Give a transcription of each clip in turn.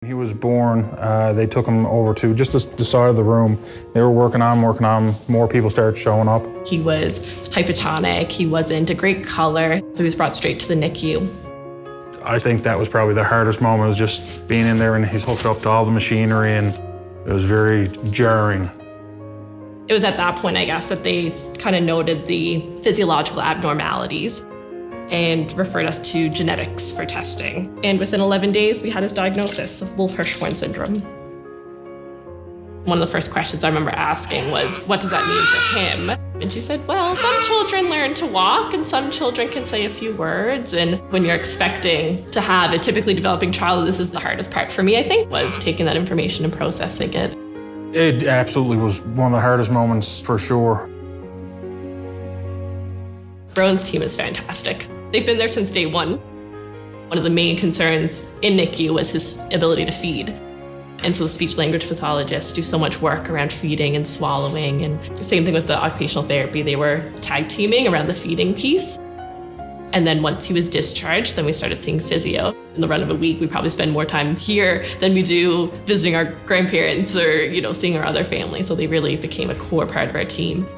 He was born, they took him over to just the side of the room. They were working on, more people started showing up. He was hypotonic, he wasn't a great color, so he was brought straight to the NICU. I think that was probably the hardest moment, was just being in there and he's hooked up to all the machinery, and it was very jarring. It was at that point, I guess, that they kind of noted the physiological abnormalities and referred us to genetics for testing. And within 11 days, we had his diagnosis of Wolf-Hirschhorn syndrome. One of the first questions I remember asking was, what does that mean for him? And she said, well, some children learn to walk and some children can say a few words. And when you're expecting to have a typically developing child, this is the hardest part for me, I think, was taking that information and processing it. It absolutely was one of the hardest moments, for sure. Rowan's team is fantastic. They've been there since day one. One of the main concerns in NICU was his ability to feed. And so the speech-language pathologists do so much work around feeding and swallowing. And the same thing with the occupational therapy. They were tag teaming around the feeding piece. And then once he was discharged, then we started seeing physio. In the run of a week, we probably spend more time here than we do visiting our grandparents or, seeing our other family. So they really became a core part of our team.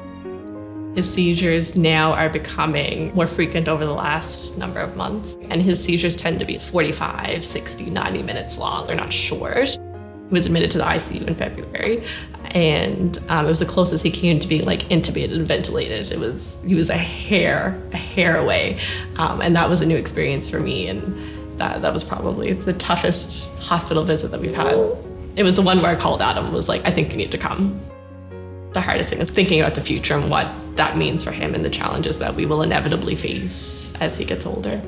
His seizures now are becoming more frequent over the last number of months. And his seizures tend to be 45, 60, 90 minutes long. They're not short. He was admitted to the ICU in February. And it was the closest he came to being intubated and ventilated. He was a hair away. And that was a new experience for me. And that was probably the toughest hospital visit that we've had. It was the one where I called Adam, was like, I think you need to come. The hardest thing is thinking about the future and what that means for him and the challenges that we will inevitably face as he gets older.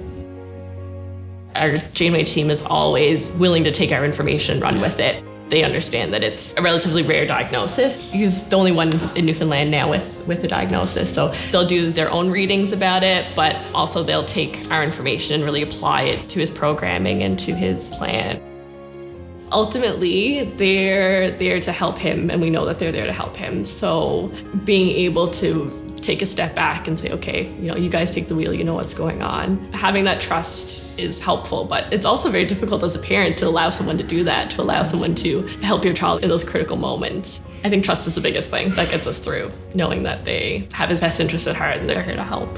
Our Janeway team is always willing to take our information and run with it. They understand that it's a relatively rare diagnosis. He's the only one in Newfoundland now with a diagnosis, so they'll do their own readings about it, but also they'll take our information and really apply it to his programming and to his plan. Ultimately, they're there to help him, and we know that they're there to help him. So being able to take a step back and say, okay, you guys take the wheel, you know what's going on. Having that trust is helpful, but it's also very difficult as a parent to allow someone to do that, to allow someone to help your child in those critical moments. I think trust is the biggest thing that gets us through, knowing that they have his best interests at heart and they're here to help.